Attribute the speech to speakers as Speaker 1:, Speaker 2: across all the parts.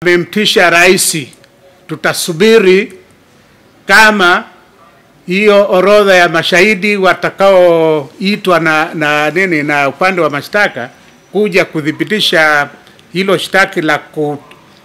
Speaker 1: Memtisha rais, tutasubiri kama hiyo orodha ya mashahidi watakaoitwa na upande wa mashtaka kuja kudhibitisha hilo shtaki la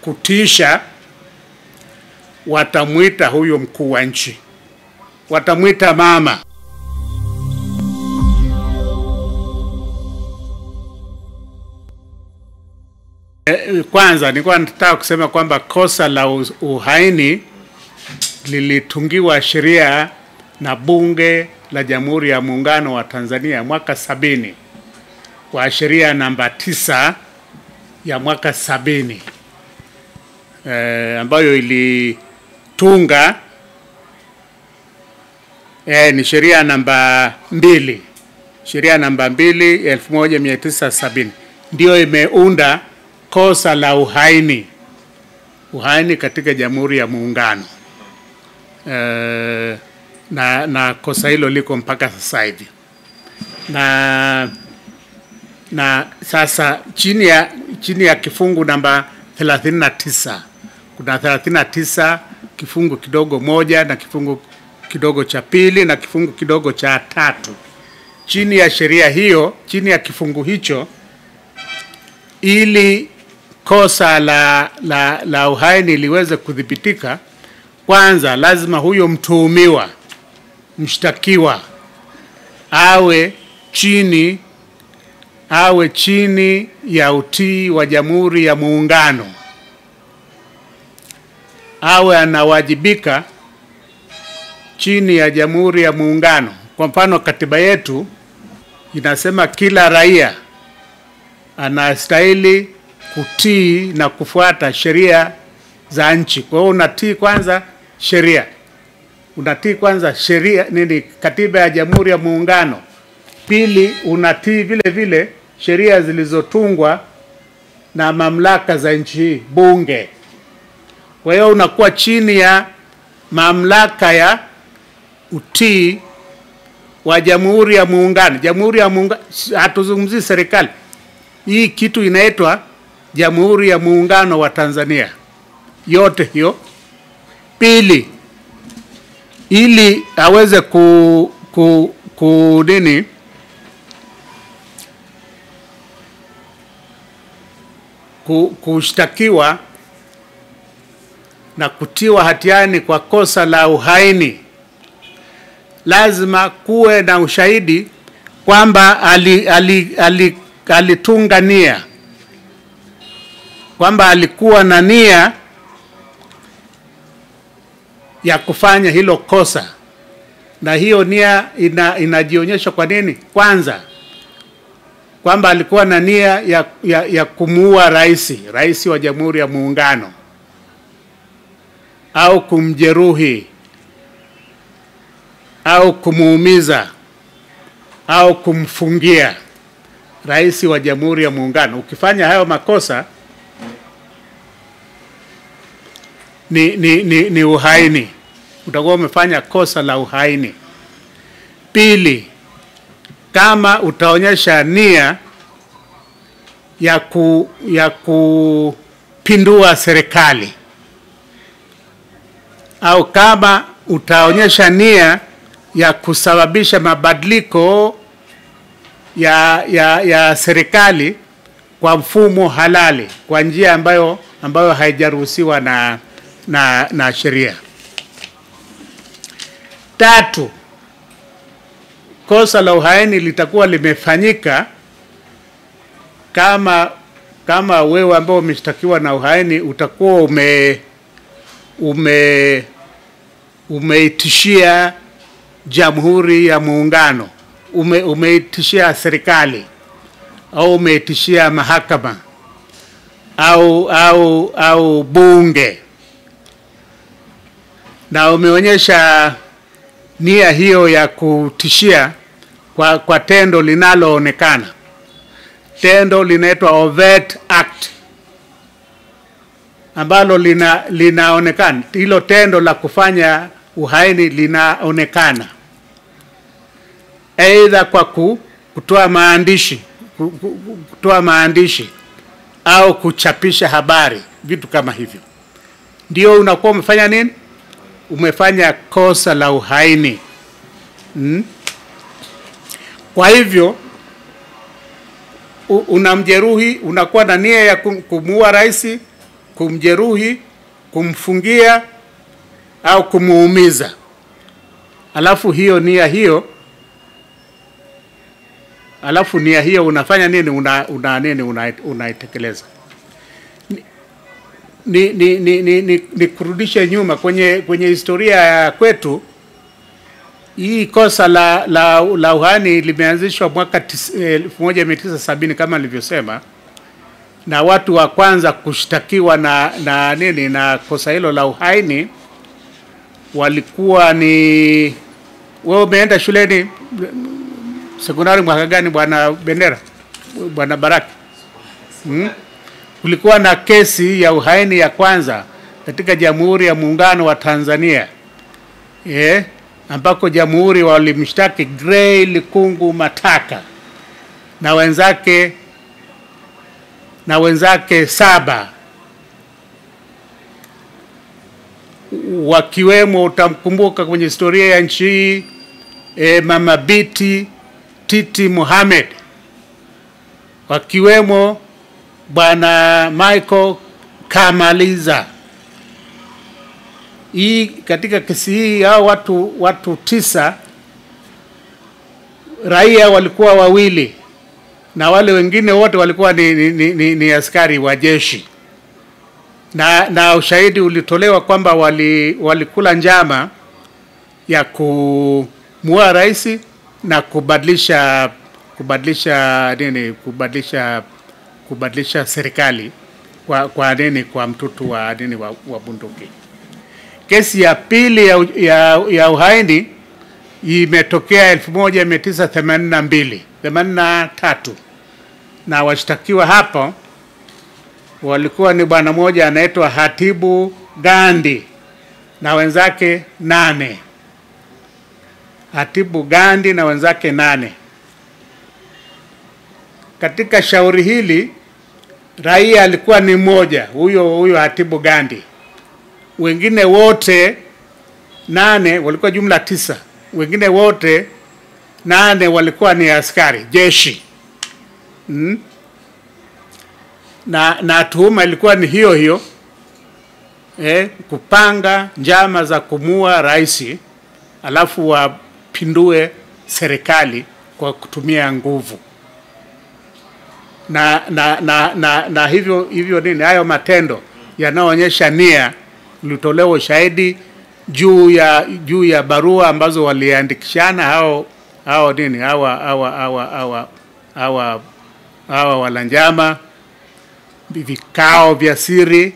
Speaker 1: kutisha, watamuita huyo mkuu wa nchi, watamuita mama. Kwanza nilikuwa nataka kusema kwamba kosa la uhaini lilitungiwa sheria na Bunge la Jamhuri ya Muungano wa Tanzania mwaka 70 kwa sheria namba 9 ya mwaka 70 ambayo ilitunga ni sheria namba 2, sheria namba 2 1970 ndio imeunda kosa la uhaini katika Jamhuri ya Muungano. Na kosa hilo liko mpaka sasa hivi. Na sasa chini ya kifungu namba 39, kuna 39 kifungu kidogo moja na kifungu kidogo cha pili na kifungu kidogo cha 3. Chini ya sheria hiyo, chini ya kifungu hicho, ili kosa la uhaini liweze kudhibitika, kwanza lazima huyo mtuhumiwa, mshtakiwa, awe chini ya utii wa Jamhuri ya Muungano, awe anawajibika chini ya Jamhuri ya Muungano. Kwa mfano, katiba yetu inasema kila raia anastahili kutii na kufuata sheria za nchi. Kwa hiyo unatii kwanza sheria. Unatii kwanza sheria katiba ya Jamhuri ya Muungano. Pili, unatii vile vile sheria zilizotungwa na mamlaka za nchi hii, bunge. Kwa hiyo unakuwa chini ya mamlaka ya utii wa Jamhuri ya Muungano. Jamhuri ya Muungano, hatuzungumzi serikali. Hii kitu inaitwa Jamhuri ya Muungano wa Tanzania. Yote hiyo. Pili, ili aweze kushtakiwa na kutiwa hatiani kwa kosa la uhaini, lazima kuwe na ushahidi kwamba alitunga nia, kwamba alikuwa na nia ya kufanya hilo kosa. Na hiyo nia inajionyesha kwa nini? Kwanza, kwamba alikuwa na nia ya kumuua rais wa Jamhuri ya Muungano, au kumjeruhi, au kumuumiza, au kumfungia rais wa Jamhuri ya Muungano. Ukifanya hayo makosa ni uhaini. Utakuwa umefanya kosa la uhaini. Pili, kama utaonyesha nia ya kupindua serikali, au kama utaonyesha ya kusababisha mabadiliko ya serikali kwa mfumo halali, kwa njia ambayo haijaruhusiwa na sheria. Tatu, kosa la uhaini litakuwa limefanyika kama wewe ambao umeshtakiwa na uhaini utakuwa umeitishia Jamhuri ya Muungano, umeitishia serikali, au umeitishia mahakama, au bunge, na umeonyesha nia hiyo ya kutishia kwa tendo linaloonekana. Tendo linaitwa overt act, ambalo linaonekana. Hilo tendo la kufanya uhaini linaonekana aidha kwa kutoa maandishi au kuchapisha habari vitu kama hivyo, ndio unakuwa umefanya nini? Umefanya kosa la uhaini. Kwa hivyo unamjeruhi, unakuwa na nia ya kumuua rais, kumjeruhi, kumfungia au kumuumiza. Alafu nia hiyo unafanya nini? Unaitekeleza. Ni kurudisha nyuma kwenye historia ya kwetu. Hii kosa la uhaini limeanzishwa mwaka 1970 kama nilivyosema, na watu wa kwanza kushtakiwa na kosa hilo la uhaini walikuwa ni, wewe umeenda shuleni sekondari mwaka gani bwana Bendera, bwana Baraki? Kulikuwa na kesi ya uhaini ya kwanza katika Jamhuri ya Muungano wa Tanzania, ambako jamhuri walimshtaki Gray Likungu Mataka na wenzake 7, wakiwemo, utamkumbuka kwenye historia ya nchi hii, Mama Biti Titi Mohamed, wakiwemo bwana Michael Kamaliza. Hii katika kesi hii hao watu 9 raia walikuwa 2 na wale wengine wote walikuwa ni askari wa jeshi, na ushahidi ulitolewa kwamba walikula njama ya kumuua rais na kubadilisha serikali kwa mtutu wa bunduki. Kesi ya pili ya uhaini imetokea 1983, na washtakiwa hapo walikuwa ni bwana mmoja anaitwa Hatibu Gandhi na wenzake 8. Hatibu Gandhi na wenzake 8. Katika shauri hili raia alikuwa ni mmoja, huyo Hatibu Gandhi. Wengine wote 8 walikuwa jumla 9. Wengine wote 8 walikuwa ni askari jeshi. Na tuhuma ilikuwa ni hiyo, kupanga njama za kumua rais alafu wapindue serikali kwa kutumia nguvu. Na hivyo nini, hayo matendo yanaonyesha nia. Ulitolewa ushahidi juu ya barua ambazo waliandikishana hao nini, hawa walanjama, vikao vya siri,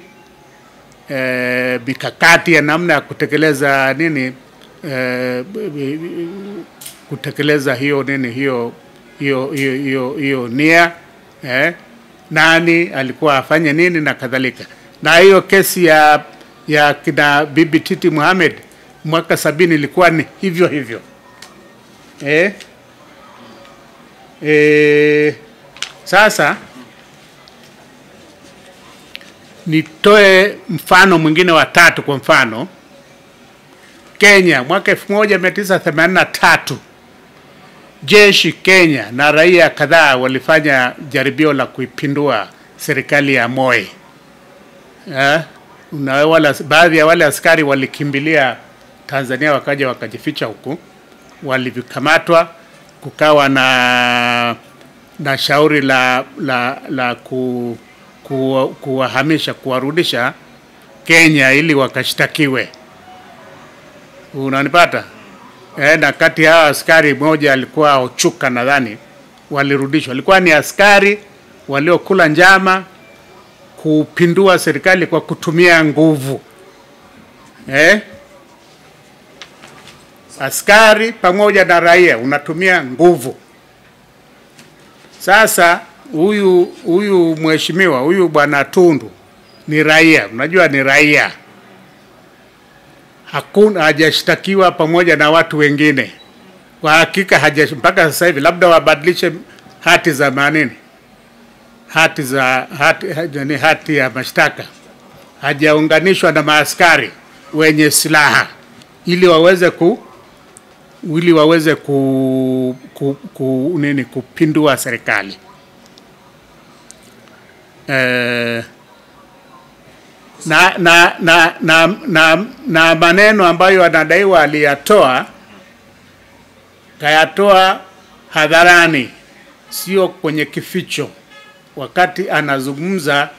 Speaker 1: mikakati ya namna ya kutekeleza nini, kutekeleza hiyo nini, hiyo nia, nani alikuwa afanye nini na kadhalika. Na hiyo kesi ya kina Bibi Titi Mohamed mwaka 70 ilikuwa ni hivyo. Sasa nitoe mfano mwingine wa 3. Kwa mfano, Kenya mwaka 1983 jeshi Kenya na raia kadhaa walifanya jaribio la kuipindua serikali ya Moi. Baadhi ya wale askari walikimbilia Tanzania, wakaja wakajificha huku, walivikamatwa. Kukawa na shauri la kuwahamisha, kuwarudisha Kenya ili wakashtakiwe. Unanipata? Na kati ya askari mmoja alikuwa Ochuka nadhani, walirudishwa. Walikuwa ni askari waliokula njama kupindua serikali kwa kutumia nguvu. Askari pamoja na raia unatumia nguvu. Sasa huyu mheshimiwa, huyu bwana Tundu ni raia, unajua ni raia. Hakuna hajashtakiwa pamoja na watu wengine. Kwa hakika mpaka sasa hivi, labda wabadilishe hati za manini, hati ya mashtaka, hajaunganishwa na maaskari wenye silaha ili waweze kupindua serikali. Na maneno ambayo anadaiwa aliyatoa, kayatoa hadharani, sio kwenye kificho, wakati anazungumza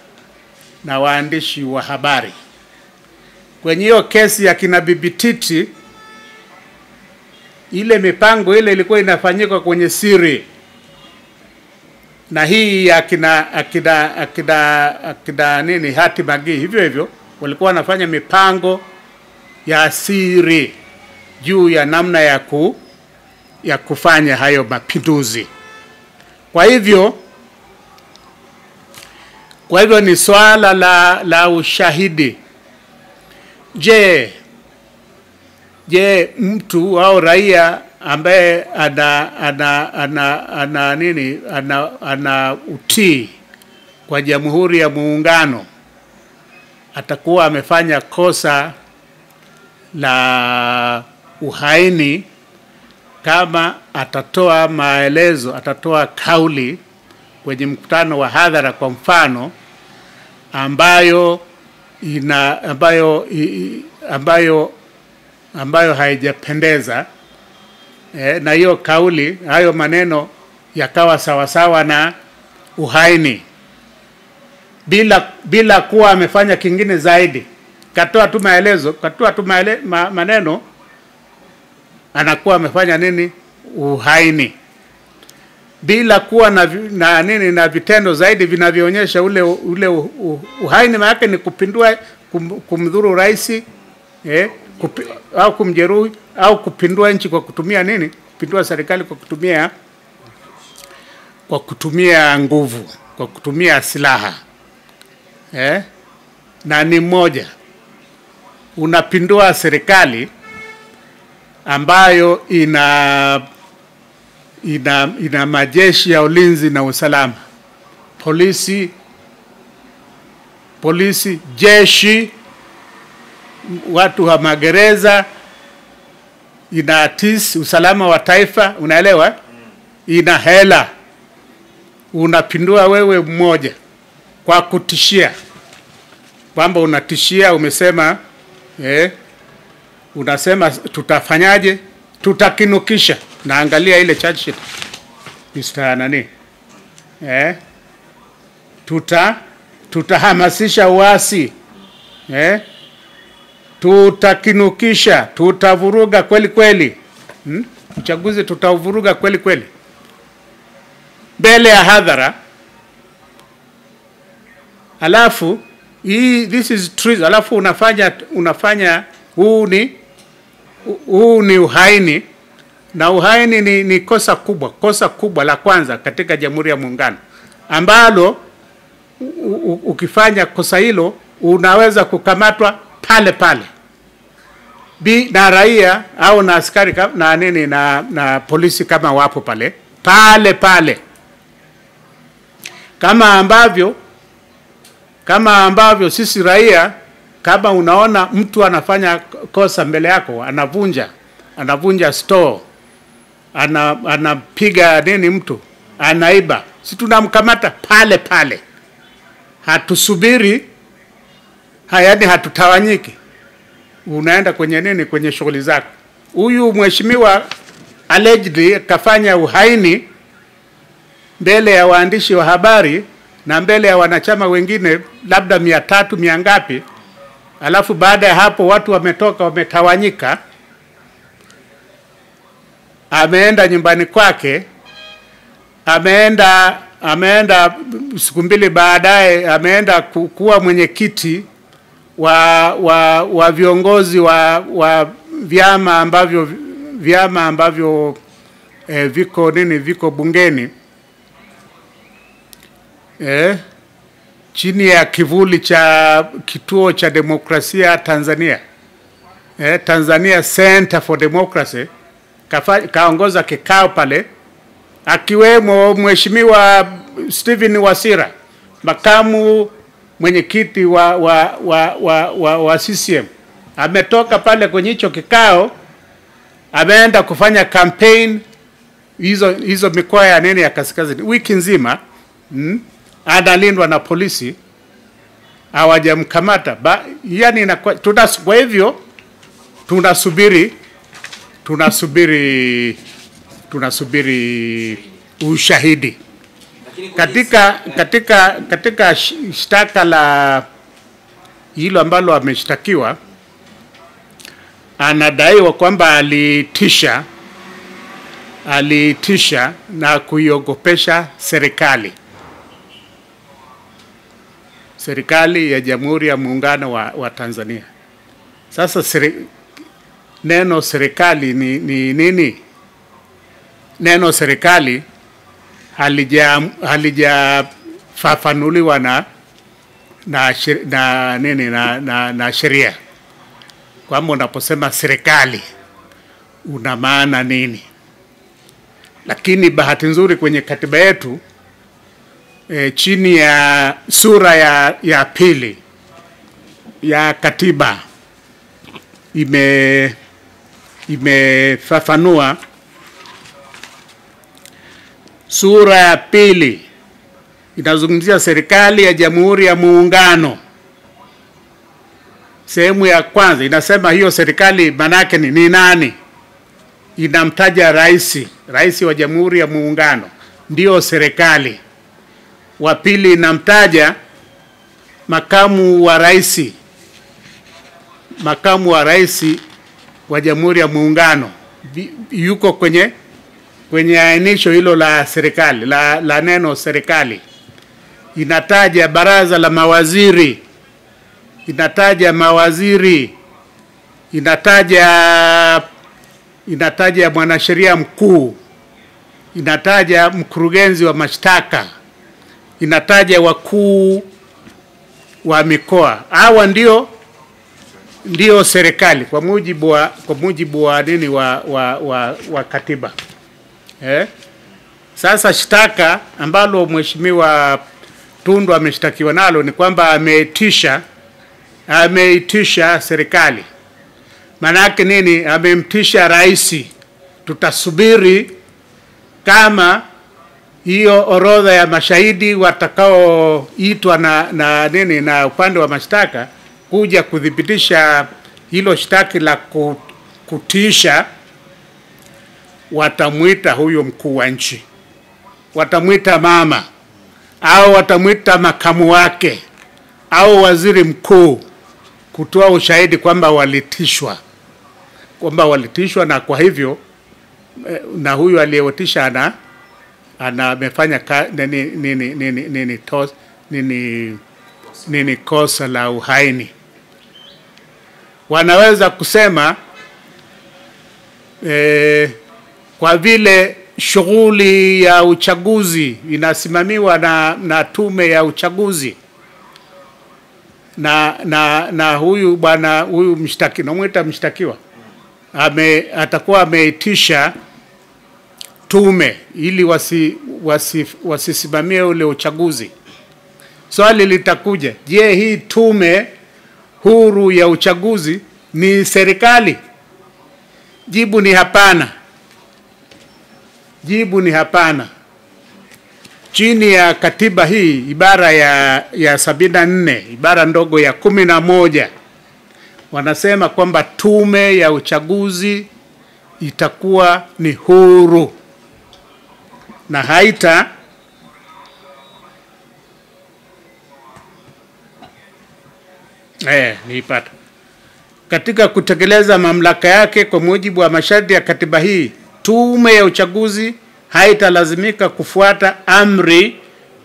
Speaker 1: na waandishi wa habari. Kwenye hiyo kesi ya kina Bibi Titi, ile mipango ile ilikuwa inafanyika kwenye siri, na hii akida nini Hati Magi hivyo hivyo walikuwa wanafanya mipango ya siri juu ya namna ya kufanya hayo mapinduzi. Kwa hivyo ni swala la ushahidi. Je, mtu au raia ambaye ana utii kwa Jamhuri ya Muungano atakuwa amefanya kosa la uhaini kama atatoa maelezo, atatoa kauli kwenye mkutano wa hadhara, kwa mfano, ambayo haijapendeza, na hiyo kauli, hayo maneno yakawa sawasawa na uhaini, bila kuwa amefanya kingine zaidi, katoa tu maelezo, katoa tu maneno, anakuwa amefanya nini? Uhaini, bila kuwa na vitendo zaidi vinavyoonyesha ule uhaini. Maana yake ni kupindua, kumdhuru rais, au kumjeruhi, au kupindua nchi kwa kutumia nini? Kupindua serikali kwa kutumia nguvu, kwa kutumia silaha. Na ni moja, unapindua serikali ambayo ina majeshi ya ulinzi na usalama, polisi, jeshi, watu wa magereza, ina usalama wa taifa, unaelewa? Ina hela. Unapindua wewe mmoja kwa kutishia, kwamba unatishia, umesema unasema tutafanyaje? Tutakinukisha. Naangalia ile charge sheet Mr. nani, tutahamasisha uasi, tutakinukisha, tutavuruga kweli kweli, uchaguzi tutavuruga kweli kweli, mbele ya hadhara. Alafu this is treason. Alafu unafanya huu ni uhaini, na uhaini ni kosa kubwa la kwanza katika Jamhuri ya Muungano, ambalo ukifanya kosa hilo unaweza kukamatwa pale na raia au na askari na polisi kama wapo pale kama ambavyo sisi raia, kama unaona mtu anafanya kosa mbele yako, anavunja store, anapiga mtu, anaiba, si tunamkamata pale. Hatusubiri, yaani hatutawanyiki. Unaenda kwenye shughuli zako. Huyu mheshimiwa allegedly kafanya uhaini mbele ya waandishi wa habari na mbele ya wanachama wengine labda 300 ngapi. Alafu baada ya hapo watu wametoka, wametawanyika. Ameenda nyumbani kwake, ameenda siku mbili baadaye, ameenda kuwa mwenyekiti wa viongozi wa vyama ambavyo viko bungeni, chini ya kivuli cha Kituo cha Demokrasia Tanzania, Tanzania Center for Democracy. Kaongoza kikao pale, akiwemo Mheshimiwa Stephen Wasira, makamu mwenyekiti wa CCM ametoka pale kwenye hicho kikao, ameenda kufanya campaign hizo mikoa ya nene ya kaskazini wiki nzima, analindwa na polisi, hawajamkamata. Yani kwa hivyo tunasubiri ushahidi katika shtaka la hilo ambalo ameshtakiwa. Anadaiwa kwamba alitisha na kuiogopesha serikali ya Jamhuri ya Muungano wa Tanzania. Sasa neno serikali ni nini? Neno serikali halijafafanuliwa na sheria, kwamba unaposema serikali una maana nini. Lakini bahati nzuri kwenye katiba yetu chini ya sura ya pili ya katiba imefafanua. Sura ya pili inazungumzia serikali ya Jamhuri ya Muungano. Sehemu ya kwanza inasema hiyo serikali manake ni nani? Inamtaja rais wa Jamhuri ya Muungano ndio serikali. Wa pili inamtaja makamu wa rais wa Jamhuri ya Muungano, yuko kwenye ainisho hilo la serikali la neno serikali. Inataja baraza la mawaziri, inataja mwanasheria mkuu, inataja mkurugenzi wa mashtaka, inataja wakuu wa mikoa. Hawa ndio serikali kwa mujibu wa nini wa katiba. Sasa shtaka ambalo Mheshimiwa Tundu ameshtakiwa nalo ni kwamba ameitisha serikali. Manake nini? Amemtisha rais. Tutasubiri kama hiyo orodha ya mashahidi watakaoitwa na upande wa mashtaka kuja kudhibitisha hilo shtaki la kutisha, watamuita huyo mkuu wa nchi, watamuita mama, au watamuita makamu wake au waziri mkuu kutoa ushahidi kwamba walitishwa, na kwa hivyo na huyu aliyewatisha amefanya kosa la uhaini. Wanaweza kusema kwa vile shughuli ya uchaguzi inasimamiwa na tume ya uchaguzi, na huyu bwana huyu mshtakiwa atakuwa ameitisha tume ili wasisimamie ule uchaguzi. Swali litakuja, je, hii tume huru ya uchaguzi ni serikali? Jibu ni hapana. Chini ya katiba hii ibara ya 74 ibara ndogo ya 11 wanasema kwamba tume ya uchaguzi itakuwa ni huru na niipata katika kutekeleza mamlaka yake kwa mujibu wa masharti ya katiba hii. Tume ya uchaguzi haitalazimika kufuata amri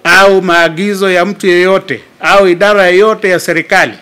Speaker 1: au maagizo ya mtu yeyote au idara yoyote ya serikali